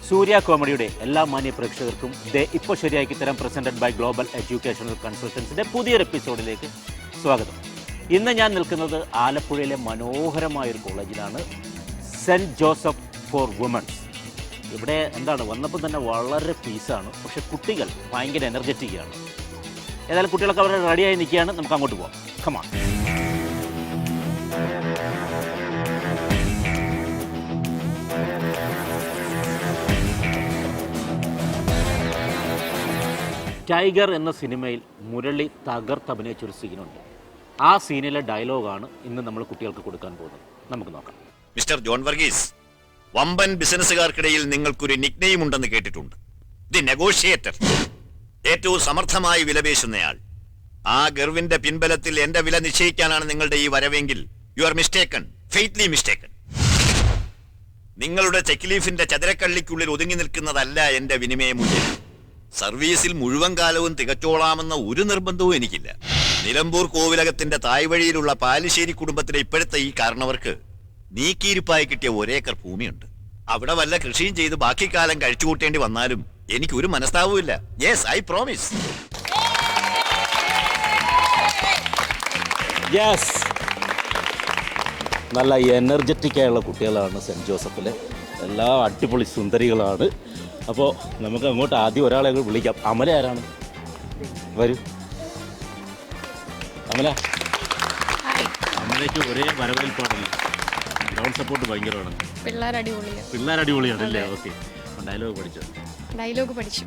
സൂര്യ കോമഡിയുടെ എല്ലാ മാന്യ പ്രേക്ഷകർക്കും ഇപ്പോൾ ശരിയാക്കി തരാം പ്രസന്റഡ് ബൈ ഗ്ലോബൽ എഡ്യൂക്കേഷണൽ കൺസൾട്ടൻസിന്റെ പുതിയൊരു എപ്പിസോഡിലേക്ക് സ്വാഗതം. ഇന്ന് ഞാൻ നിൽക്കുന്നത് ആലപ്പുഴയിലെ മനോഹരമായൊരു കോളേജിലാണ്, സെൻറ്റ് ജോസഫ് ഫോർ വുമൻസ്. ഇവിടെ വന്നപ്പോൾ തന്നെ വളരെ പീസാണ്, പക്ഷെ കുട്ടികൾ ഭയങ്കര എനർജറ്റിക്കാണ്. ഏതായാലും കുട്ടികളൊക്കെ അവരെ റെഡിയായി നിൽക്കുകയാണ്, നമുക്ക് അങ്ങോട്ട് പോകാം. കമാൺ. ടൈഗർ എന്ന സിനിമയിൽ മുരളി തകർത്തഭിനയിച്ചൊരു സീനുണ്ട്. ആ സീനിലെ ഡയലോഗാണ് ഇന്ന് നമ്മൾ കുട്ടികൾക്ക് കൊടുക്കാൻ പോകുന്നത്. നമുക്ക് നോക്കാം. മിസ്റ്റർ ജോൺ വർഗീസ്, വമ്പൻ ബിസിനസ്സുകാർക്കിടയിൽ നിങ്ങൾക്കൊരു നിക്നെയിം ഉണ്ടെന്ന് കേട്ടിട്ടുണ്ട്. ദി നെഗോഷിയേറ്റർ, ഏറ്റവും സമർത്ഥമായി വിലപേശുന്നയാൾ. ആ ഗർവിന്റെ പിൻബലത്തിൽ എന്റെ വില നിശ്ചയിക്കാനാണ് നിങ്ങളുടെ ഈ വരവെങ്കിൽ യു ആർ മിസ്റ്റേക്കൺ, ഫെയ്റ്റ്ലി മിസ്റ്റേക്കൺ. നിങ്ങളുടെ ചെക്ക് ലീഫിന്റെ ചതുരക്കള്ളിക്കുള്ളിൽ ഒതുങ്ങി നിൽക്കുന്നതല്ല എന്റെ വിനിമയ മൂല്യം. സർവീസിൽ മുഴുവൻ കാലവും തികച്ചോളാമെന്ന ഒരു നിർബന്ധവും എനിക്കില്ല. നിലമ്പൂർ കോവിലകത്തിന്റെ തായ്വഴിയിലുള്ള പാലിശ്ശേരി കുടുംബത്തിലെ ഇപ്പോഴത്തെ ഈ കാരണവർക്ക് നീക്കിയിരിപ്പായി കിട്ടിയ ഒരേക്കർ ഭൂമിയുണ്ട്. അവിടെ വല്ല കൃഷിയും ചെയ്ത് ബാക്കി കാലം കഴിച്ചുകൂട്ടേണ്ടി വന്നാലും എനിക്കൊരു മനസ്താവുമില്ല. Yes, I promise. യെസ്, നല്ല എനർജറ്റിക്കായുള്ള കുട്ടികളാണ് സെൻറ്റ് ജോസഫിലെ. എല്ലാ അടിപൊളി സുന്ദരികളാണ്. അപ്പോൾ നമുക്ക് അങ്ങോട്ട് ആദ്യം ഒരാളെ വിളിക്കാം. അമല ആരാണ്? വരൂ അമല. അമലയ്ക്ക് ഒരേ വരവേൽപ്പാണല്ലോ, ഗ്രൗണ്ട് സപ്പോർട്ട് ഭയങ്കരമാണ്. പിള്ളേർ അടിപൊളിയാണ് അല്ലേ? ഓക്കെ, ഡയലോഗ് പഠിച്ചു.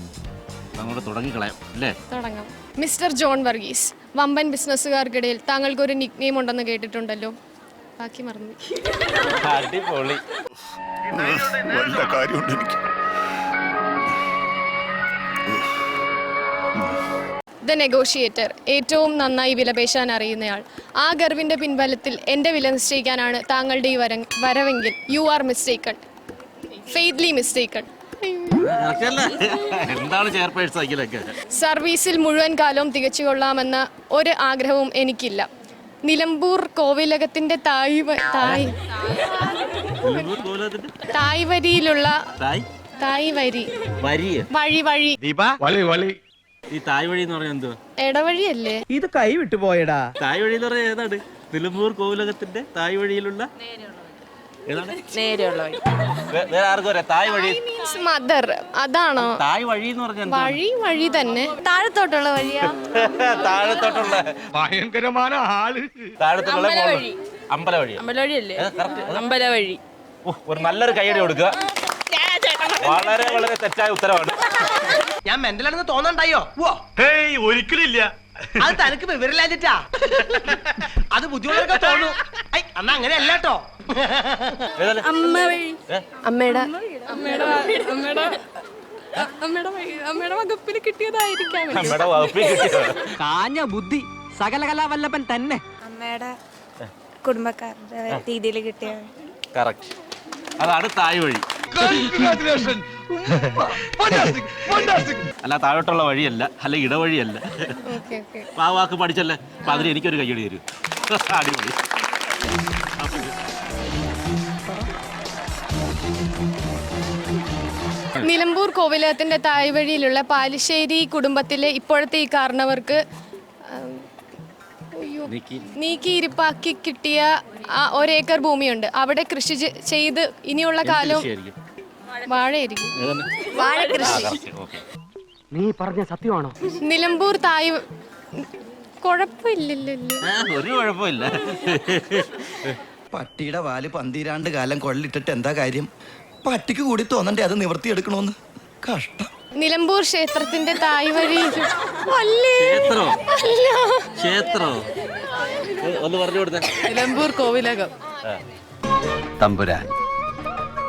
അങ്ങോട്ട് തുടങ്ങിക്കളയാം അല്ലേ? തുടങ്ങാം. മിസ്റ്റർ ജോൺ വർഗീസ്, വമ്പൻ ബിസിനസ്സുകാർക്കിടയിൽ താങ്കൾക്കൊരു നിക്നെയിം ഉണ്ടെന്ന് കേട്ടിട്ടുണ്ടല്ലോ. ബാക്കി മറന്നു. അടിപൊളി. ദ നെഗോഷിയേറ്റർ, ഏറ്റവും നന്നായി വിലപേശാൻ അറിയുന്നയാൾ. ആ ഗർവിന്റെ പിൻബലത്തിൽ എന്റെ വില നിശ്ചയിക്കാനാണ് താങ്കളുടെ ഈ വരവെങ്കിൽ യു ആർ മിസ്റ്റേക്കൺ, ഫെയ്റ്റ്ലി മിസ്റ്റേക്കൺ. സർവീസിൽ മുഴുവൻ കാലവും തികച്ചു കൊള്ളാമെന്ന ഒരു ആഗ്രഹവും എനിക്കില്ല. നിലമ്പൂർ കോവിലകത്തിന്റെ തായ്വരിയിലുള്ള ഈ തായ്വഴി എന്ന് പറഞ്ഞാൽ എന്തോ? ഇടവഴിയല്ലേ ഇത്? കൈ വിട്ടു പോയടാ. തായ്വഴി എന്ന് പറഞ്ഞാൽ ഏതാണ്? നിലമ്പൂർ കോവിലകത്തിന്റെ തായ്വഴിയിലുള്ള വേറെ ആർക്കും അറിയാം. തായ്വഴി മദർ, അതാണോ? തായ്വഴി എന്ന് പറഞ്ഞാൽ വഴി തന്നെ. താഴത്തോട്ടുള്ള വഴിയാ? താഴത്തോട്ടുള്ള ഭയങ്കരമായ ആള്. താഴത്തോട്ടുള്ള അമ്പലവഴി. അമ്പലവഴി. ഒരു നല്ലൊരു കൈയടി കൊടുക്കുക. വളരെ വളരെ തെറ്റായ ഉത്തരവാണ്. ഞാൻ മെന്റലാണെന്ന് തോന്നണ്ടായോ? ഒരിക്കലും ഇല്ല. അത് തനിക്ക് വിവരമില്ലാഞ്ഞിട്ടാ. അത് ബുദ്ധിമുട്ടൊക്കെ തോന്നു. അന്ന് അങ്ങനെയല്ല കേട്ടോ. അമ്മയുടെ വകുപ്പിൽ കിട്ടിയതായിരിക്കാം. കാഞ്ഞ ബുദ്ധി സകലകലാവല്ലഭൻ തന്നെ. അമ്മയുടെ കുടുംബക്കാരുടെ രീതിയിൽ കിട്ടിയ കറക്റ്റ്. അതാണ് തായ്വഴി. അല്ല, താഴോട്ടുള്ള വഴിയല്ല, അല്ല ഇടവഴിയല്ല. ആ വാക്ക് പഠിച്ചല്ലേ, അപ്പൊ അതിന് എനിക്കൊരു കയ്യടി തരൂ. അടിപൊളി. നിലമ്പൂർ കോവിലകത്തിന്റെ തായ്വഴിയിലുള്ള പാലിശ്ശേരി കുടുംബത്തിലെ ഇപ്പോഴത്തെ ഈ കാരണവർക്ക് നീക്കിയിരിപ്പാക്കി കിട്ടിയ ഒരേക്കർ ഭൂമിയുണ്ട്. അവിടെ കൃഷി ചെയ്ത് ഇനിയുള്ള കാലം വാഴയായിരിക്കും. വാഴ കൃഷി. നീ പറഞ്ഞ സത്യമാണോ? നിലമ്പൂർ കുഴപ്പമില്ലല്ലോ. ഒരു കുഴപ്പമില്ല. പട്ടിയുടെ വാല് പന്തിരാണ്ട് കാലം കൊള്ളിട്ടിട്ട് എന്താ കാര്യം? പട്ടിക്ക് കൂടി തോന്നണ്ടേ അത് നിവർത്തിയെടുക്കണോന്ന്? കഷ്ടം. നിലമ്പൂർ ക്ഷേത്രത്തിന്റെ തായ്വഴി. നിലമ്പൂർ കോവിലകം. തമ്പുരാൻ,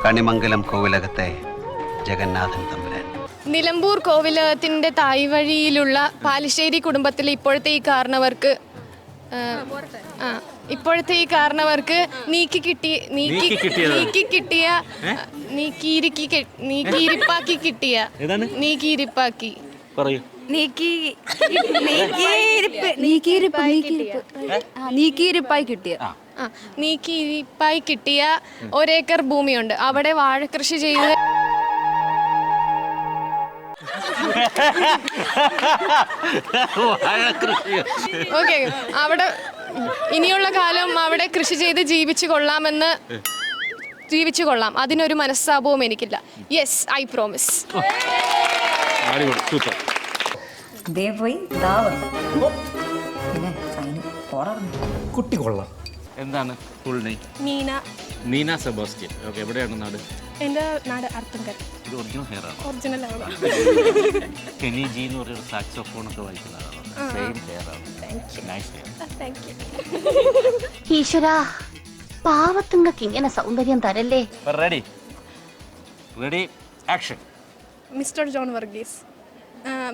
കണിമംഗലം കോവിലകത്തെ ജഗന്നാഥൻ തമ്പുരാൻ. നിലമ്പൂർ കോവിലകത്തിന്റെ തായ്വഴിയിലുള്ള പാലിശ്ശേരി കുടുംബത്തിലെ ഇപ്പോഴത്തെ ഈ കാരണവർക്ക് നീക്കിയിരിപ്പായി കിട്ടിയ നീക്കിയിരിപ്പായി കിട്ടിയ ഒരേക്കർ ഭൂമിയുണ്ട്. അവിടെ വാഴ കൃഷി ചെയ്ത് ഓക്കെ, അവിടെ ഇനിയുള്ള കാലം അവിടെ കൃഷി ചെയ്ത് ജീവിച്ചു കൊള്ളാം. അതിനൊരു മനസ്താപവും എനിക്കില്ല. Yes, I promise. കുട്ടി കൊള്ളാം. എന്താണ് full name? Neena Sebastian. Okay, എവിടെയാണ് നാട്? എൻ്റെ നാട് അർത്തുങ്കൽ. ഇത് ഒറിജിനൽ ഹെയർ ആണ്. ഒറിജിനൽ ആണ്. കെനി ജി എന്ന് പറയുന്ന സാക്സോഫോൺ ഒക്കെ വായിക്കുന്ന ആളാണ്. സെയിം ഹെയർ ആണ്. Nice hair. Thank you. ഈശ്വരാ, പാവത്തുങ്ങൾക്ക് ഇങ്ങനെ സൗന്ദര്യം തരല്ലേ. Ready action. Mister John Varghese,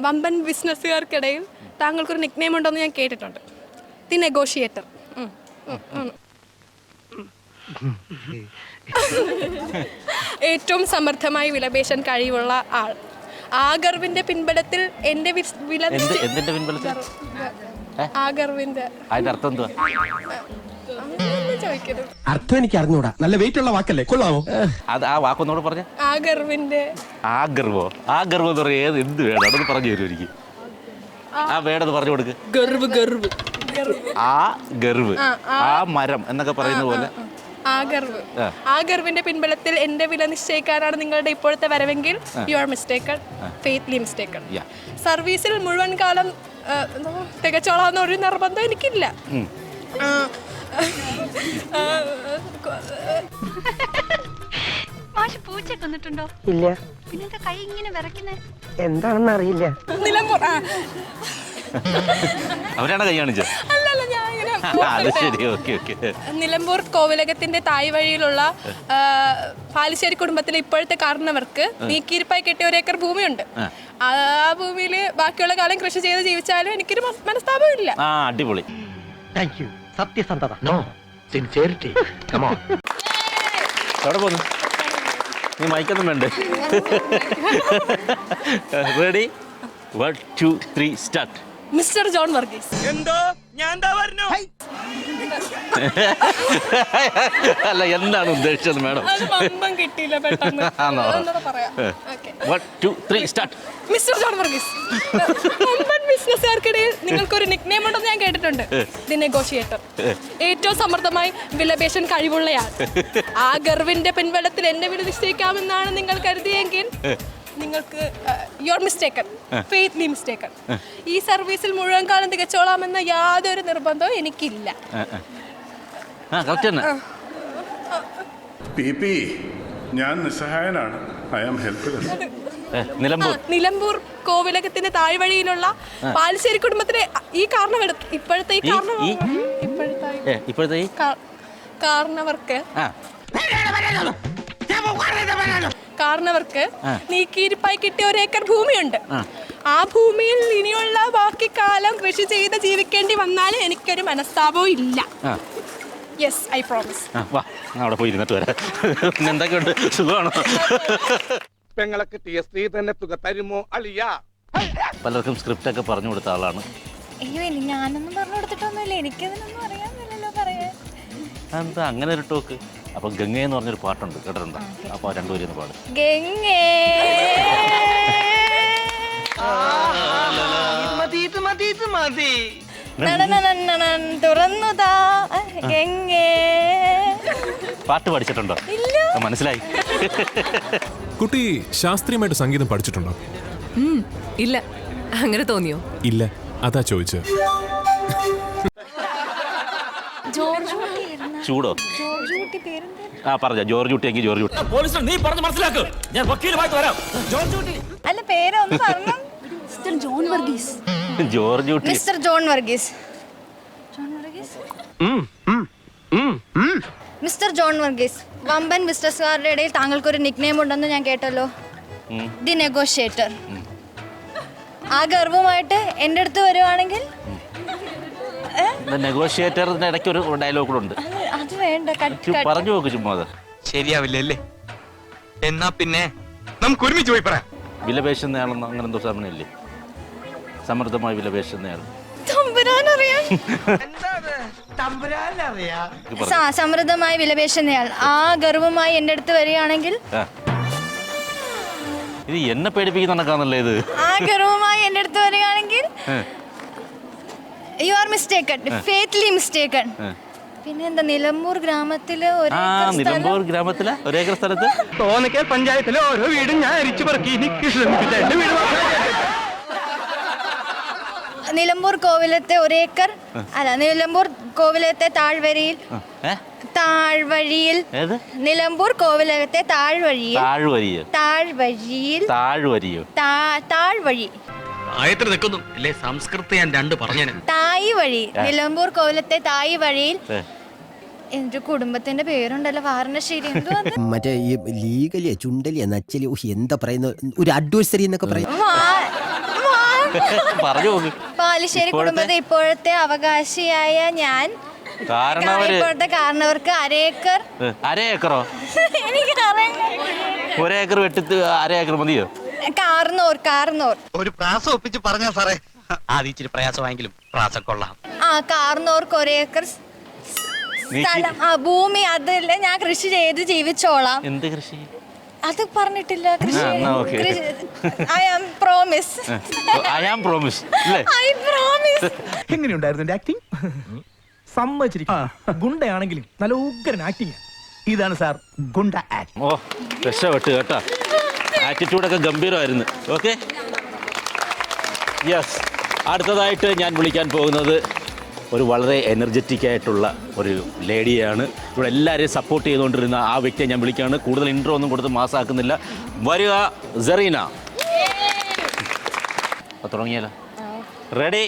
വമ്പൻ ബിസിനസ്സുകാർക്കിടയിൽ താങ്കൾക്കൊരു നിക്നെയിം ഉണ്ടോയെന്ന് ഞാൻ കേട്ടിട്ടുണ്ട്. The negotiator. ഏറ്റവും സമർത്ഥമായി വിലപേശാൻ കഴിവുള്ള ആൾ. ആ ഗർവിന്റെ പിൻബലത്തിൽ എന്റെ എന്തിന്റെ പിൻബലത്തിൽ? ആ ഗർവിന്റെ അതിന്റെ അർത്ഥം എന്തുവാ? ചോദിക്കരുത്. അർത്ഥം എനിക്ക് അറിഞ്ഞൂടാ. നല്ല വെയിറ്റ് ഉള്ള വാക്കല്ലേ, കൊള്ളാമോ? അത് ആ വാക്കൊന്നോട് പറഞ്ഞ. ആ ഗർവിന്റെ ആഗർവോ എന്ന് പറയാ. ഏത് എന്ത് വേണം അതൊന്ന് പറഞ്ഞു തരും എനിക്ക്. ആ വേടത് പറഞ്ഞു കൊടുക്ക്. ആ ഗർവ്, ആ മരം എന്നൊക്കെ പറയുന്ന പോലെ. ആ ഗർവിന്റെ പിൻബലത്തിൽ എന്റെ വില നിശ്ചയിക്കാനാണ് നിങ്ങളുടെ ഇപ്പോഴത്തെ വരവെങ്കിൽ U are mistaken, faithfully mistaken. സർവീസിൽ മുഴുവൻ കാലം തികച്ചോളാവുന്ന ഒരു നിർബന്ധം എനിക്കില്ല. പൂച്ച കൊന്നിട്ടുണ്ടോ? ഇല്ല. പിന്നെന്താ കൈ ഇങ്ങനെ വിറയ്ക്കുന്നേ? എന്താണെന്ന് അറിയില്ല. നിലമ്പൂർ അവരാണ് കൈ കാണിച്ചത്. നിലമ്പൂർ കോവിലകത്തിന്റെ തായ് വഴിയിലുള്ള പാലിശ്ശേരി കുടുംബത്തിലെ ഇപ്പോഴത്തെ കാരണവർക്ക് നീക്കിയിരിപ്പായി കെട്ടിയ ഒരേക്കർ ഭൂമിയുണ്ട്. ആ ഭൂമിയിൽ ബാക്കിയുള്ള കാലം കൃഷി ചെയ്ത് ജീവിച്ചാലും എനിക്കൊരു മനസ്താപം ഇല്ല. അടിപൊളി. Thank you. സത്യസന്ധത. No sincerity. Come on. എവിടെ പോന്നു? നീ മൈക്കൊന്നും വേണ്ടേ? Ready 1 2 3 start. Mister John Varghese. അല്ല, എന്താണ് ഉദ്ദേശിച്ചത് മാഡം? കിട്ടിയില്ല പെട്ടെന്ന്. 1 2 3 സ്റ്റാർട്ട്. മിസ്റ്റർ ജോൺ വർഗീസ്, ബിസിനസ്സുകാർക്കിടയിൽ നിങ്ങൾക്കൊരു നിക്നെയിം ഉണ്ടെന്ന് ഞാൻ കേട്ടിട്ടുണ്ട്. The negotiator. ഏറ്റവും സമർത്ഥമായി വിലപേശാൻ കഴിവുള്ളയാൾ. ആ ഗർവിന്റെ പിൻബലത്തിൽ എന്റെ വില നിശ്ചയിക്കാമെന്നാണ് നിങ്ങൾ കരുതിയെങ്കിൽ നിങ്ങൾക്ക് you are mistaken, faithfully mistaken. ഈ സർവീസിൽ മുഴുവൻ കാലം തികച്ചോളാമെന്ന യാതൊരു നിർബന്ധവും എനിക്കില്ല. ഞാൻ നിസ്സഹായനാണ്. I am helpless. നിലമ്പൂർ കോവിലകത്തിന്റെ താഴ്വഴിയിലുള്ള പാലിശ്ശേരി കുടുംബത്തിലെ ഈ ഇപ്പോഴത്തെ കാരണവർക്ക് നീക്കിയിരിപ്പായി കിട്ടിയ ഒരേക്കർ ഭൂമിയുണ്ട്. ആ ഭൂമിയിൽ ഇനിയുള്ള ബാക്കി കാലം കൃഷി ചെയ്ത് ജീവിക്കേണ്ടി വന്നാലും എനിക്കൊരു മനസ്താപവും ഇല്ല. Yes, I promise. അവിടെ പോയി ഇരുന്നിട്ട് വരാം. എന്തൊക്കെയുണ്ട്? സുഖമാണോ? പെങ്ങളെ കിട്ടിയ സ്ത്രീ തന്നെ തുക തരുമോ അളിയ? പലർക്കും സ്ക്രിപ്റ്റ് ഒക്കെ പറഞ്ഞു കൊടുത്ത ആളാണ്. അയ്യോ, ഞാനൊന്നും പറഞ്ഞു കൊടുത്തിട്ടൊന്നുമില്ല. എനിക്കതിനൊന്നും അറിയാമില്ലല്ലോ പറയാൻ. എന്താ അങ്ങനെ ഒരു ടോക്ക്? അപ്പൊ ഗംഗ എന്ന് പറഞ്ഞൊരു പാട്ടുണ്ട്, കേട്ടിട്ടുണ്ടോ? അപ്പൊ രണ്ടുപേരും പാട്. ഗംഗേ തുറന്നുതാ ഗംഗേ. പാട്ട് പഠിച്ചിട്ടുണ്ടോ? മനസ്സിലായി. കുട്ടി ശാസ്ത്രീയമായിട്ട് സംഗീതം പഠിച്ചിട്ടുണ്ടോ? ഇല്ല. അങ്ങനെ തോന്നിയോ? ഇല്ല, അതാ ചോദിച്ചത്. ചൂടോ? പറഞ്ഞ ജോർജ് കുട്ടി എങ്കിൽ ജോർജ് കുട്ടി. അല്ല, പേരൊന്ന് പറഞ്ഞു. മിസ്റ്റർ ജോൺ വർഗീസ്. ജോർജ് കുട്ടി. മിസ്റ്റർ ജോൺ വർഗീസ്. മിസ്റ്റർ ജോൺ വർഗീസ്, വമ്പൻ ബിസിനസ്സുകാരുടെ ഇടയിൽ താങ്കൾക്കൊരു നിക്നെയിം ഉണ്ടെന്ന് ഞാൻ കേട്ടല്ലോ. The negotiator. ആ ഗർവുമായിട്ട് എൻ്റെ അടുത്ത് വരുവാണെങ്കിൽ നെഗോഷിയേറ്ററിന്റെ ഇടയ്ക്ക് ഒരു ഡയലോഗ് കൂടെ ഉണ്ട്. അത് വേണ്ട, പറഞ്ഞു നോക്ക് ചുമ്മാ. ശരിയാവില്ലല്ലേ? എന്നാ പിന്നെ നമുക്ക് ഒരുമിച്ച് പോയി പറയാം. വിലപേശുന്നയാളെന്ന് അങ്ങനെ എന്തോ സാധനമില്ലേ? സമൃദ്ധമായി വിലപേശുന്നയാൾ. തമ്പുരാനറിയാം. തമ്പുരാനറിയാ സമൃദ്ധമായി വിലപേശുന്നയാൾ ആ ഗർവുമായി എൻ്റെ അടുത്ത് വരികയാണെങ്കിൽ ഇത് എന്നെ പേടിപ്പിക്കുന്ന കണക്കാണല്ലേ ഇത്. ആ ഗർവുമായി എൻ്റെ അടുത്ത് വരികയാണെങ്കിൽ യു ആർ മിസ്റ്റേക്കൺ, ഫേറ്റ്ലി മിസ്റ്റേക്കൺ. പിന്നെ എന്താ നിലമ്പൂർ ഗ്രാമത്തില് നിലമ്പൂർ ഗ്രാമത്തിലെ ഒരേക്കർ സ്ഥലത്ത് തോന്നിക്കൽ പഞ്ചായത്തിലെ ഓരോ വീടും ഞാൻ അരിച്ചു പറക്കി എന്റെ വീട് നിലമ്പൂർ കോവിലത്തെ ഒരേക്കർ അല്ല നിലമ്പൂർ കോവിലത്തെ താഴ്വഴിയിൽ നിലമ്പൂർ കോവിലകത്തെ താഴ്വഴിയിൽ തായ് വഴി നിലമ്പൂർ കോവിലത്തെ തായ് വഴിയിൽ എന്റെ കുടുംബത്തിന്റെ പേരുണ്ടല്ലോ വാരണശ്ശേരി മറ്റേ ഈ ലീഗലിയ ചുണ്ടലിയ നച്ചലി എന്താ പറയുന്ന ഒരു അഡ്വൈസറി എന്നൊക്കെ പറയും. പാലിശ്ശേരി കുടുംബത്തെ ഇപ്പോഴത്തെ അവകാശിയായ ഞാൻ ഇപ്പോഴത്തെ കാരണവർക്ക് അരേക്കറോ ഒരേക്കർ വെട്ടിത്ത് അരേക്കർ മതിയോ? കാർന്നോർ ഒരു പ്രാസം ഒപ്പിച്ച് പറഞ്ഞാ സാറേ ആദ്യം ഇച്ചിരി പ്രയാസമായെങ്കിലും പ്രാസം കൊള്ളാം. കാർന്നോർക്ക് ഒരേക്കർ സ്ഥലം ഭൂമി അതല്ല ഞാൻ കൃഷി ചെയ്ത് ജീവിച്ചോളാം. എന്ത് കൃഷി അത് പറഞ്ഞിട്ടില്ല. കൃഷി ഐ ആം പ്രോമിസ്. എങ്ങനെയുണ്ടായിരുന്നു ആക്ടിങ്? സമ്മതിച്ചിരിക്കും. ഗുണ്ടയാണെങ്കിലും നല്ല ഉഗ്രൻ ആക്ടിങ്. ഇതാണ് സാർ ഗുണ്ട ആക്ട്. ഓ രക്ഷപ്പെട്ട് കേട്ടാ. ആറ്റിറ്റ്യൂഡൊക്കെ ഗംഭീരമായിരുന്നു. Okay yes. അടുത്തതായിട്ട് ഞാൻ വിളിക്കാൻ പോകുന്നത് ഒരു വളരെ എനർജറ്റിക് ആയിട്ടുള്ള ഒരു ലേഡിയാണ്. ഇവിടെ എല്ലാവരെയും സപ്പോർട്ട് ചെയ്തുകൊണ്ടിരുന്ന ആ വ്യക്തിയെ ഞാൻ വിളിക്കുകയാണ്. കൂടുതൽ ഇൻട്രോ ഒന്നും കൊടുത്ത് മാസാക്കുന്നില്ല. വരിക സെറീന. തുടങ്ങിയാലോ? Ready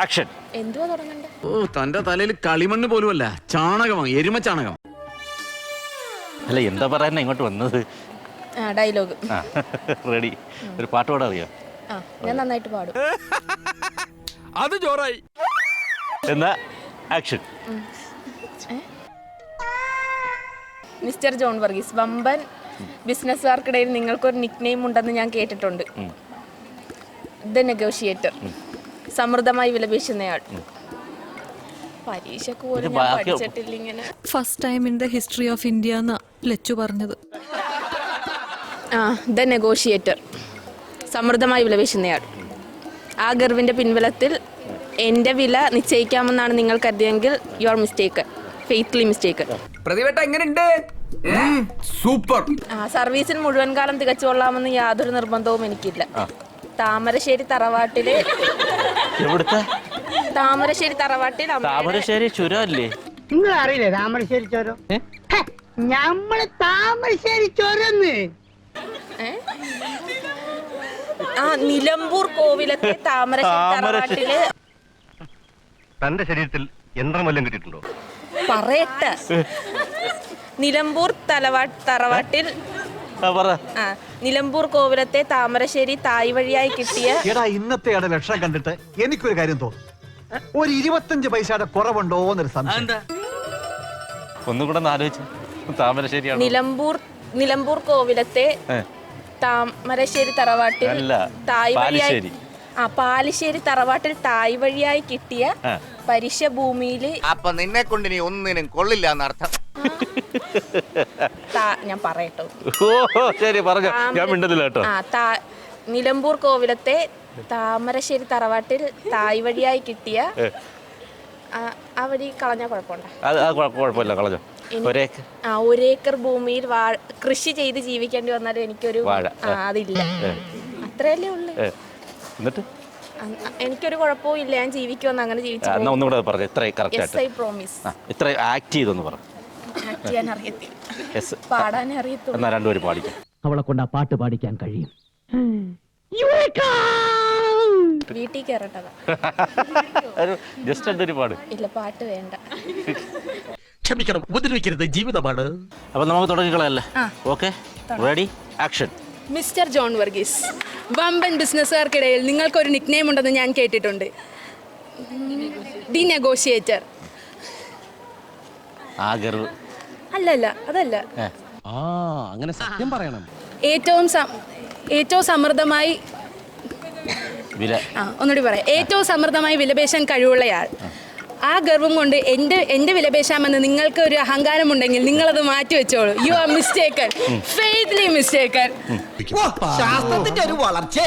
action. എന്തുവാ തുടങ്ങണ്ടേ? ഓ തന്റെ തലയിൽ കളിമണ്ണ് പോലുമല്ല, ചാണകമാണ്, എരുമ ചാണകം. അല്ല എന്താ പറയാനാ ഇങ്ങോട്ട് വന്നത്? ഡയലോഗ്. റെഡി. ഒരു പാട്ട് പാടാൻ അറിയാം? ഞാൻ നന്നായിട്ട് പാടും. അത് ജോറായി. എന്നാ ആക്ഷൻ. മിസ്റ്റർ ജോൺ വർഗീസ്, വമ്പൻ ബിസിനസ്സുകാർക്കിടയിൽ നിങ്ങൾക്കൊരു നിക് നെയിം ഉണ്ടെന്ന് ഞാൻ കേട്ടിട്ടുണ്ട്. ദ നെഗോഷിയേറ്റർ, സമൃദ്ധമായി വിലപേശുന്നയാൾ. പരീക്ഷക്ക് പോലും ഞാൻ പഠിച്ചിട്ടില്ല ഇങ്ങനെ. First time in the history of India എന്നാ ലച്ചു പറഞ്ഞത്. ദ നെഗോഷിയേറ്റർ, സമൃദ്ധമായി വിലപേശുന്നയാൾ. ആ ഗർവിന്റെ പിൻബലത്തിൽ എന്റെ വില നിശ്ചയിക്കാമെന്നാണ് നിങ്ങൾ കരുതിയെങ്കിൽ U are mistaken, faithfully mistaken. പ്രതിവേട്ട എങ്ങനെയുണ്ട്? സൂപ്പർ. സർവീസിൽ മുഴുവൻ കാലം തികച്ചുകൊള്ളാമെന്ന് യാതൊരു നിർബന്ധവും എനിക്കില്ല. താമരശ്ശേരി തറവാട്ടിൽ താമരശ്ശേരി ചുരം അല്ലേ? നിങ്ങൾ അറിയില്ലേ താമരശ്ശേരി ചോരം? ഞമ്മള് താമരശ്ശേരി ചോരന്ന്. നിലമ്പൂർ കോവിലത്തെ താമരശ്ശേരി തറവാട്ടില്. തന്റെ ശരീരത്തിൽ യന്ത്രമല്ലം കിട്ടിയിട്ടുണ്ടോ? പറയട്ടെ. നിലമ്പൂർ തറവാട്ടിൽ നിലമ്പൂർ കോവിലത്തെ താമരശ്ശേരി തായ് വഴിയായി കിട്ടിയ. ഇന്നത്തെ ലക്ഷണം കണ്ടിട്ട് എനിക്കൊരു കാര്യം തോന്നുന്നു. ഒരു 25 പൈസയുടെ കുറവുണ്ടോ എന്നൊരു സംശയം. ഒന്നുകൂടെ ആലോചിച്ചു. താമരശ്ശേരി നിലമ്പൂർ കോവിലത്തെ താമരശ്ശേരി തറവാട്ടിൽ തായ് വഴിയായി പാലിശ്ശേരി തറവാട്ടിൽ തായ് വഴിയായി കിട്ടിയ പരിശ ഭൂമിയില്. അപ്പൊ നിന്നെ കൊണ്ട് ഇനി ഒന്നിനും കൊള്ളില്ല എന്നർത്ഥം. ഞാൻ പറയട്ടോ. ശരി പറഞ്ഞോ, ഞാൻ മിണ്ടുന്നില്ല കേട്ടോ. നിലമ്പൂർ കോവിലത്തെ താമരശ്ശേരി തറവാട്ടിൽ തായ് വഴിയായി കിട്ടിയ ആ വഴി കളഞ്ഞാ കുഴപ്പമുണ്ടോ? കുഴപ്പമില്ല, കളഞ്ഞോ. ഒരേക്കർ ഭൂമിയിൽ കൃഷി ചെയ്ത് ജീവിക്കേണ്ടി വന്നാലും എനിക്കൊരു അതില്ല. അത്രയല്ലേ ഉള്ളു. എന്നിട്ട് എനിക്കൊരു കുഴപ്പവും ഇല്ല, ഞാൻ ജീവിക്കുമെന്ന് അങ്ങനെ ജീവിച്ചു. ഇത്ര ആക്ട് ചെയ്തൊന്ന് പറ. ആക്ട് ചെയ്യാൻ അറിയത്തില്ല, പാടാനേ അറിയത്തുള്ളൂ. എന്നാ രണ്ടുപേരും പാടിക്കും. അവളെ കൊണ്ട് ആ പാട്ട് പാടിക്കാൻ കഴിയും. വീട്ടിൽ കയറട്ടതാ. ജസ്റ്റ് എന്തൊരു പാട്. ഇല്ല, പാട്ട് വേണ്ട. ക്ഷമിക്കണം, ഉപദ്രവിക്കരുത്, ജീവിതമാണ്. അപ്പൊ നമുക്ക് തുടങ്ങിക്കളയല്ലേ? Okay, ready action. Mister John Varghese, വമ്പൻ ബിസിനസ്സുകാർക്കിടയിൽ നിങ്ങൾക്കൊരു നിക് നെയിം ഉണ്ടെന്ന് ഞാൻ കേട്ടിട്ടുണ്ട്. The negotiator. അല്ലല്ല, അതല്ല. അങ്ങനെ സത്യം പറയണം. ഏറ്റവും സമൃദ്ധമായി ഒന്നുകൂടി പറയാം. ഏറ്റവും സമൃദ്ധമായി വിലപേശാൻ കഴിവുള്ളയാൾ. ആ ഗർവം കൊണ്ട് എന്റെ വിലപേശാമെന്ന് നിങ്ങൾക്ക് ഒരു അഹങ്കാരമുണ്ടെങ്കിൽ നിങ്ങളത് മാറ്റി വെച്ചോളൂ. You are mistaken, faithfully mistaken. ശാസ്ത്രത്തിന്റെ ഒരു വളർച്ച.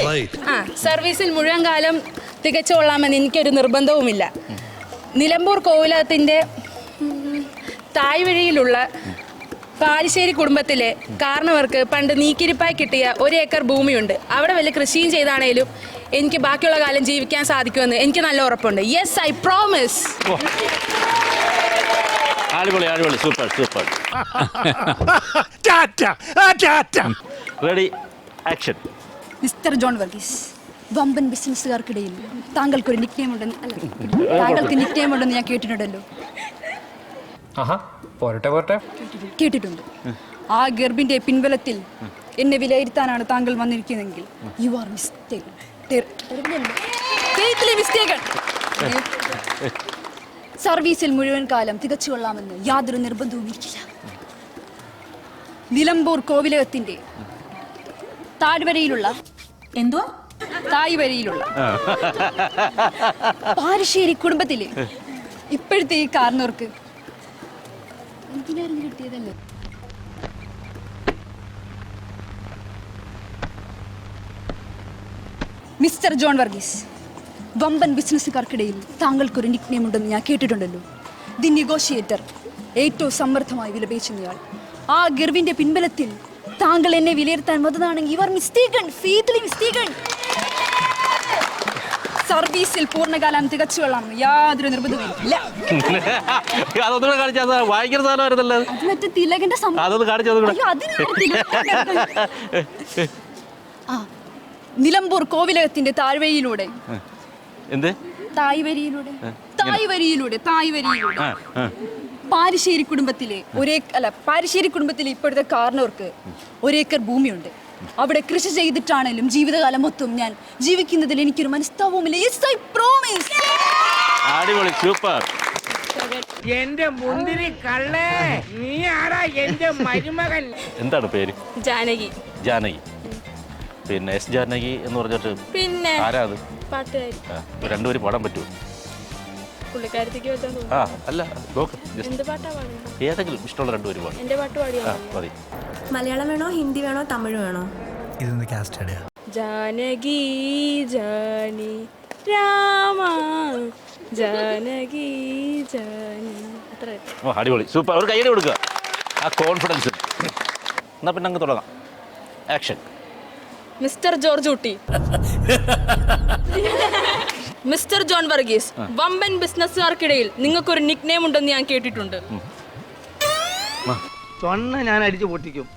സർവീസിൽ മുഴുവൻ കാലം തികച്ചുകൊള്ളാമെന്ന് എനിക്കൊരു നിർബന്ധവുമില്ല. നിലമ്പൂർ കോവിലകത്തിന്റെ തായ്വഴിയിലുള്ള പാലിശ്ശേരി കുടുംബത്തിലെ കാരണവർക്ക് പണ്ട് നീക്കിരിപ്പായി കിട്ടിയ 1 ഏക്കർ ഭൂമിയുണ്ട്. അവിടെ വല്ല കൃഷിയും ചെയ്താണേലും എനിക്ക് ബാക്കിയുള്ള കാലം ജീവിക്കാൻ സാധിക്കുമെന്ന് എനിക്ക് നല്ല ഉറപ്പുണ്ട്. Yes, I promise. Super. Ready, action. Mister John Varghese, വമ്പൻ ബിസിനസ്സുകാർക്കിടയിൽ താങ്കൾക്കൊരു നിക്നെയിം ഉണ്ടെന്ന് ഞാൻ കേട്ടിട്ടുണ്ടല്ലോ. കേട്ടിട്ടുണ്ട്. ആ ഗർഭിന്റെ പിൻബലത്തിൽ എന്നെ വിലയിരുത്താനാണ് താങ്കൾ വന്നിരിക്കുന്നതെങ്കിൽ യു ആർ മിസ്റ്റേക്കൺ. സർവീസിൽ മുഴുവൻ കാലം തികച്ചുകൊള്ളാമെന്ന് യാതൊരു നിർബന്ധവും ഇരിക്കില്ല. നിലമ്പൂർ കോവിലകത്തിന്റെ താഴ്വരയിലുള്ള പാലശ്ശേരി കുടുംബത്തിലെ ഇപ്പോഴത്തെ ഈ കാരണവർക്ക് എന്തിനായിരുന്നു കിട്ടിയതല്ലേ? മിസ്റ്റർ ജോൺ വർഗീസ്, വമ്പൻ ബിസിനസ്സുകാർക്കിടയിൽ താങ്കൾക്കൊരു നിക്നെയിം ഉണ്ടെന്ന് ഞാൻ കേട്ടിട്ടുണ്ടല്ലോ. ദി നെഗോഷിയേറ്റർ, ഏറ്റവും സമർത്ഥമായി വിലപേശുന്നയാൾ. ആ ഗർവിന്റെ പിൻബലത്തിൽ താങ്കൾ എന്നെ വിലയിരുത്താൻ വന്നതാണെങ്കിൽ U are mistaken, faithfully mistaken. സർവീസിൽ പൂർണ്ണകാലം തികച്ചുകൊള്ളാമെന്ന് യാതൊരു നിർബന്ധവുമില്ല. നിലമ്പൂർ കോവിലകത്തിന്റെ താഴ്വരയിലൂടെ പാലിശ്ശേരി കുടുംബത്തിലെ ഇപ്പോഴത്തെ കാരണവർക്ക് 1 ഏക്കർ ഭൂമിയുണ്ട്. അവിടെ കൃഷി ചെയ്തിട്ടാണേലും ജീവിതകാലം മൊത്തം ഞാൻ ജീവിക്കുന്നതിൽ എനിക്കൊരു മനസ്താപവുമില്ല. Yes, I promise. അടിപൊളി, സൂപ്പർ. എന്റെ മുന്തിരി കള്ളേ, നീ ആരാ? എന്റെ മരുമകൻ. എന്താണ് പേര്? ജാനകി. പിന്നെ എസ് ജാനകി എന്ന് പറഞ്ഞിട്ട് പിന്നെ ആരാ അത്? പാട്ടുകാരി. രണ്ടുപേരും പാടാൻ പറ്റുമോ? പുള്ളിക്കാരത്തേക്ക് അല്ല, എന്ത് പാട്ടാ പാടുന്നത്? ഏതെങ്കിലും ഇഷ്ടമുള്ള 2 പേര് പാടും. എന്റെ പാട്ട് പാടിയോ? മതി. മലയാളം വേണോ, ഹിന്ദി വേണോ, തമിഴ് വേണോ? ഇതൊന്ന് കാസ്റ്റ് ഇടുക. ജാനകി ജാനി രാമ ജാനകി ജാനി. അടിപൊളി, സൂപ്പർ. ഒരു കൈയ്യടി കൊടുക്കുക, ആ കോൺഫിഡൻസ്. എന്നാ പിന്നെ അങ്ങ് തുടങ്ങാം. Action. Mister George Ooty. Mister John Varghese, വമ്പൻ ബിസിനസ്സുകാർക്കിടയിൽ നിങ്ങൾക്കൊരു നിക്നെയിം ഉണ്ടെന്ന് ഞാൻ കേട്ടിട്ടുണ്ട്. ഞാൻ അടിച്ചു പൊട്ടിക്കും.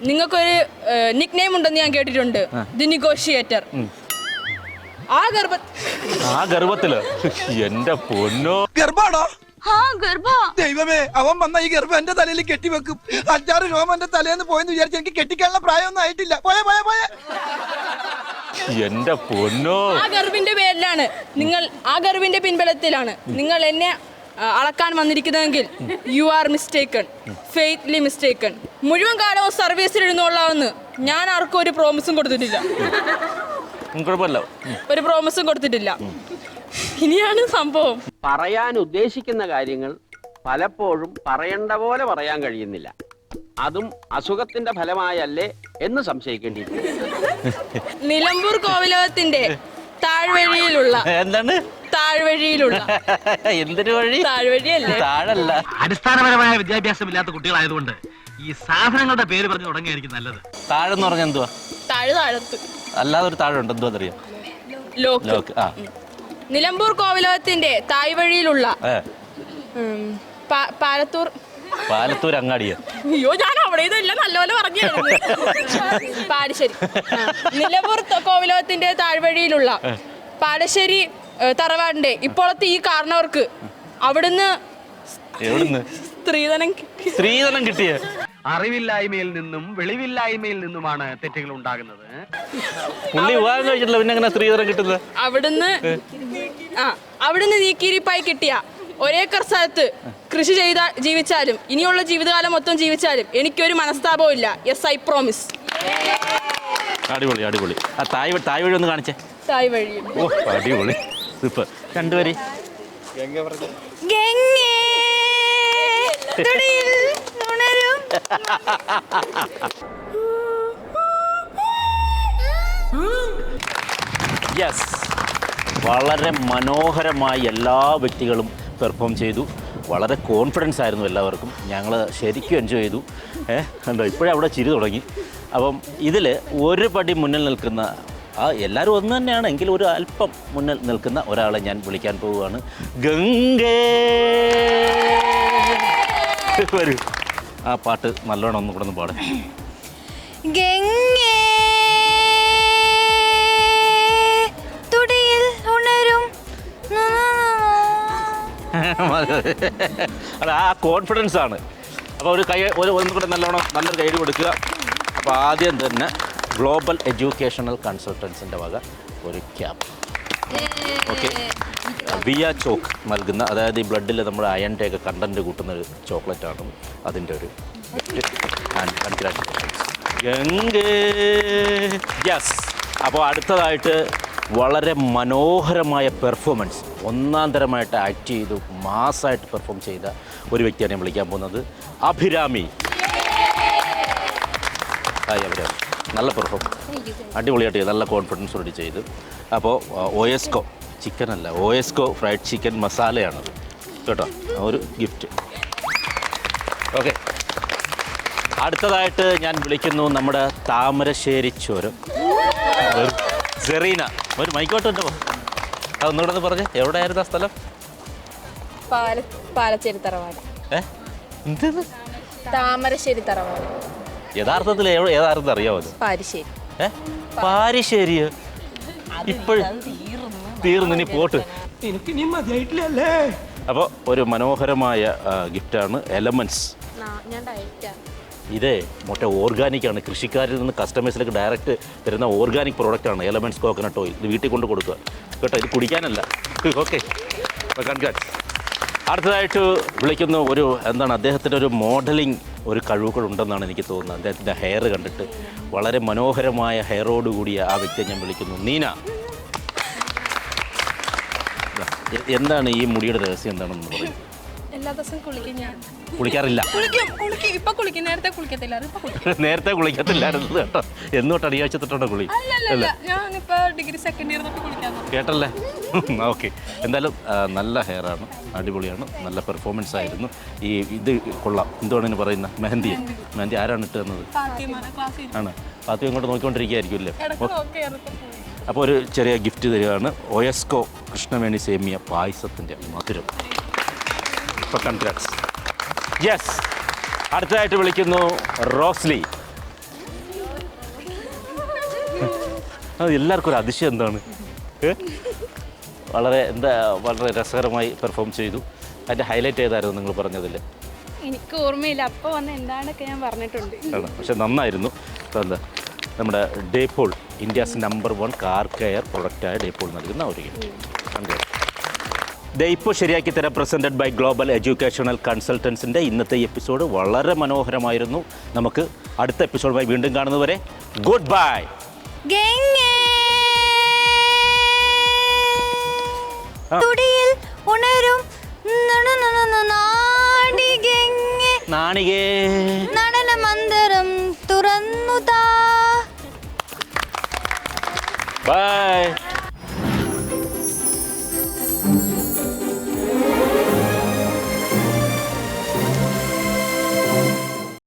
നിങ്ങൾക്കൊരു നിക്നെയിം ഉണ്ടെന്ന് ഞാൻ കേട്ടിട്ടുണ്ട്. The negotiator. ആ ഗർഭത്തില് എന്റെ പൊന്നോ. ഗർഭാണോ? ദൈവമേ, അവൻ വന്ന ഈ ഗർഭം എന്റെ തലയിൽ കെട്ടിവെക്കും. 5-6 രോമം എന്റെ തലേന്ന് പോയെന്ന് വിചാരിച്ചു. എനിക്ക് കെട്ടിക്കാനുള്ള പ്രായമൊന്നും ആയിട്ടില്ല. പോയ എന്റെ പൊന്നോ. ആ ഗർഭിന്റെ പേരിലാണ് നിങ്ങൾ, ആ ഗർഭിന്റെ പിൻബലത്തിലാണ് നിങ്ങൾ എന്നെ അളക്കാൻ വന്നിരിക്കുന്നതെങ്കിൽ U are mistaken, faithfully mistaken. മുഴുവൻ കാലവും സർവീസിൽ ഇരുന്നോളാമെന്ന് ഞാൻ ആർക്കും ഒരു പ്രോമിസും കൊടുത്തിട്ടില്ല. ഒരു പ്രോമിസും കൊടുത്തിട്ടില്ല. ഇനിയാണ് സംഭവം. പറയാൻ ഉദ്ദേശിക്കുന്ന കാര്യങ്ങൾ പലപ്പോഴും പറയേണ്ട പോലെ പറയാൻ കഴിയുന്നില്ല. അതും അസുഖത്തിന്റെ ഫലമായല്ലേ എന്ന് സംശയിക്കേണ്ടിയിരിക്കുന്നു. നിലമ്പൂർ കോവിലകത്തിന്റെ താഴ്വഴിയിലുള്ള എന്തൊരു വഴി? താഴ്വഴിയല്ലേ? താഴല്ല. അടിസ്ഥാനപരമായ വിദ്യാഭ്യാസം ഇല്ലാത്ത കുട്ടികളായതുകൊണ്ട് ഈ സാധനങ്ങളുടെ പേര് പറഞ്ഞു തുടങ്ങിയായിരിക്കും നല്ലത്. താഴെന്ന് പറഞ്ഞ എന്തുവാ? താഴത്ത് അല്ലാതെ ഒരു താഴുണ്ട്, എന്തുവാ അറിയാം? ലോക്ക്. നിലമ്പൂർ കോവിലകത്തിന്റെ തായ്വഴിയിലുള്ള പാലത്തൂർ അങ്ങാടിയോ? അയ്യോ, ഞാൻ അവിടെ ഇതെല്ലാം നല്ലപോലെ പറഞ്ഞു. പാലശ്ശേരി. നിലമ്പൂർ കോവിലകത്തിന്റെ താഴ്വഴിയിലുള്ള പാലശ്ശേരി തറവാടിന്റെ ഇപ്പോഴത്തെ ഈ കാരണവർക്ക് അവിടുന്ന് സ്ത്രീധനം കിട്ടിയ അറിവില്ലായ്മയിൽ നിന്നും വെളിവില്ലായ്മയിൽ നിന്നുമാണ് തെറ്റുകൾ ഉണ്ടാകുന്നത്. പുള്ളി വിവാഹം കഴിച്ചിട്ടില്ല, പിന്നെ എങ്ങനെ സ്ത്രീധനം കിട്ടുന്നത്? അവിടുന്ന് നീക്കിയിരിപ്പായി കിട്ടിയ ഒരേക്കർ സ്ഥലത്ത് കൃഷി ജീവിച്ചാലും ഇനിയുള്ള ജീവിതകാലം മൊത്തം ജീവിച്ചാലും എനിക്കൊരു മനസ്താപവും ഇല്ല. Yes, I promise. അടിപൊളി അടിപൊളി. ആ തായ് വഴി ഒന്ന് കാണിച്ചേ. തായ് വഴി. ഓ അടിപൊളി, സൂപ്പർ. രണ്ടുപേര് യെസ്. വളരെ മനോഹരമായി എല്ലാ വ്യക്തികളും പെർഫോം ചെയ്തു. വളരെ കോൺഫിഡൻസ് ആയിരുന്നു എല്ലാവർക്കും. ഞങ്ങൾ ശരിക്കും എൻജോയ് ചെയ്തു. കണ്ടോ, ഇപ്പോഴേ അവിടെ ചിരി തുടങ്ങി. അപ്പം ഇതിൽ ഒരു പടി മുന്നിൽ നിൽക്കുന്ന എല്ലാവരും ഒന്ന് തന്നെയാണ് എങ്കിലും ഒരു അല്പം മുന്നിൽ നിൽക്കുന്ന ഒരാളെ ഞാൻ വിളിക്കാൻ പോവുകയാണ്. ഗംഗേ വരൂ. ആ പാട്ട് നല്ലോണം ഒന്നും കൂടെ ഒന്ന് പാടും. ഗംഗേ തുടിയിൽ ഉണരും. അല്ല, ആ കോൺഫിഡൻസ് ആണ്. അപ്പോൾ ഒരു കൈ ഒന്നും കൂടെ നല്ലൊരു കൈ കൊടുക്കുക. അപ്പോൾ ആദ്യം തന്നെ ഗ്ലോബൽ എഡ്യൂക്കേഷണൽ കൺസൾട്ടൻസിൻ്റെ വക ഒരു ക്യാപ്പ്. ഓക്കെ, വിയ ചോക്ക് നൽകുന്ന, അതായത് ഈ ബ്ലഡിൽ നമ്മുടെ അയണിൻ്റെ ഒക്കെ കണ്ടൻറ്റ് കൂട്ടുന്ന ഒരു ചോക്ലേറ്റാണ്. അതിൻ്റെ ഒരു കൺഗ്രാറ്റുലേഷൻസ് ഗംഗേ. യെസ്. അപ്പോൾ അടുത്തതായിട്ട് വളരെ മനോഹരമായ പെർഫോമൻസ്, ഒന്നാം തരമായിട്ട് ആക്ട് ചെയ്തു മാസ്സായിട്ട് പെർഫോം ചെയ്ത ഒരു വ്യക്തിയാണ് ഞാൻ വിളിക്കാൻ പോകുന്നത്. അഭിരാമി. ഹായ് അഭിരാമി. നല്ല പെർഫോം, അടിപൊളിയായിട്ട് നല്ല കോൺഫിഡൻസോടെ ചെയ്തു. അപ്പോൾ OSCO ചിക്കനല്ല, OSCO ഫ്രൈഡ് ചിക്കൻ മസാലയാണത് കേട്ടോ, ഒരു ഗിഫ്റ്റ്. ഓക്കെ, അടുത്തതായിട്ട് ഞാൻ വിളിക്കുന്നു നമ്മുടെ താമരശ്ശേരി ചുരം സെറീന. ഒരു മൈക്കോട്ടുണ്ടോ? അതൊന്നുകൂടെ ഒന്ന് പറഞ്ഞേ, എവിടെയായിരുന്നു ആ സ്ഥലം? പാലശ്ശേരി തറവാട്. എന്ത്? താമരശ്ശേരി തറവാട്. യഥാർത്ഥത്തിൽ ഏതായിരുന്നു അറിയാമോ? പാരിശ്ശേരി. പാരിശ്ശേരിയോ? ഇപ്പോഴും തീർന്നു, ഇനി പോട്ട്. അപ്പോൾ ഒരു മനോഹരമായ ഗിഫ്റ്റാണ് എലമെൻറ്റ്സ്. ഇതേ മൊട്ട ഓർഗാനിക്കാണ്, കൃഷിക്കാരിൽ നിന്ന് കസ്റ്റമേഴ്സിലേക്ക് ഡയറക്റ്റ് വരുന്ന ഓർഗാനിക് പ്രോഡക്റ്റാണ് എലമെൻറ്റ്സ് കോക്കനട്ട് ഓയിൽ. ഇത് വീട്ടിൽ കൊണ്ട് കൊടുക്കുക കേട്ടോ, ഇത് കുടിക്കാനല്ല. Okay, congrats. അടുത്തതായിട്ട് വിളിക്കുന്ന എന്താണ്, അദ്ദേഹത്തിൻ്റെ ഒരു മോഡലിംഗ് ഒരു കഴിവുകളുണ്ടെന്നാണ് എനിക്ക് തോന്നുന്നത്. അദ്ദേഹത്തിൻ്റെ ഹെയർ കണ്ടിട്ട് വളരെ മനോഹരമായ ഹെയറോട് കൂടിയ ആ വ്യക്തിയെ ഞാൻ വിളിക്കുന്നു നീന. എന്താണ് ഈ മുടിയുടെ രഹസ്യം എന്താണെന്ന് പറയും? എല്ലാ ദിവസവും കുളിക്കും ഞാൻ. കുളിക്കാറില്ല? ഇപ്പൊ കുളിക്കും, നേരത്തെ കുളിക്കത്തില്ല. നേരത്തെ കുളിക്കത്തില്ലായിരുന്നു കേട്ടോ. എന്നോട്ടാണ് ഈ ആഴ്ച തൊട്ടുണ്ടോ കുളി? ഞാനിപ്പോ ഡിഗ്രി സെക്കൻഡ് ഇയർ തൊട്ട് കുളിക്കാൻ. കേട്ടല്ലേ? ഓക്കെ, എന്തായാലും നല്ല ഹെയറാണ്, അടിപൊളിയാണ്, നല്ല പെർഫോമൻസ് ആയിരുന്നു. ഇത് കൊള്ളാം. എന്തുവാണ് പറയുന്ന മെഹന്തി ആരാണ് ഇട്ട് തന്നത്? ആണ്. പാത്തു ഇങ്ങോട്ട് നോക്കിക്കൊണ്ടിരിക്കുകയായിരിക്കും അല്ലേ? അപ്പോൾ ഒരു ചെറിയ ഗിഫ്റ്റ് തരികയാണ്. OSCO കൃഷ്ണവേണി സേമിയ പായസത്തിൻ്റെ മധുരം. ഇപ്പോൾ കൺഗ്രാറ്റ്സ്. യെസ്. അടുത്തതായിട്ട് വിളിക്കുന്നു റോസ്ലി. അത് എല്ലാവർക്കും ഒരു അതിശയം എന്താണ്, വളരെ രസകരമായി പെർഫോം ചെയ്തു. അതിൻ്റെ ഹൈലൈറ്റ് ഏതായിരുന്നു നിങ്ങൾ പറഞ്ഞതിൽ? എനിക്ക് ഓർമ്മയില്ല, അപ്പോൾ വന്ന് എന്താണൊക്കെ ഞാൻ പറഞ്ഞിട്ടുണ്ട്. പക്ഷെ നന്നായിരുന്നു. എന്താ നമ്മുടെ ഡേപോൾ, ഇന്ത്യസ് നമ്പർ 1 കാർ കെയർ പ്രൊഡക്റ്റായ ഡേപോൾ നൽകുന്ന ഒരു ഗിഫ്റ്റ്. ഇപ്പോൾ ശരിയാക്കി തരാം പ്രസൻറ്റഡ് ബൈ ഗ്ലോബൽ എഡ്യൂക്കേഷണൽ കൺസൾട്ടൻസിൻ്റെ ഇന്നത്തെ എപ്പിസോഡ് വളരെ മനോഹരമായിരുന്നു. നമുക്ക് അടുത്ത എപ്പിസോഡുമായി വീണ്ടും കാണുന്നതുവരെ ഗുഡ് ബൈ. തുടിയിൽ ഉണരും നാണികേ നടന മന്ദിരം തുറന്നുതാ. ബൈ.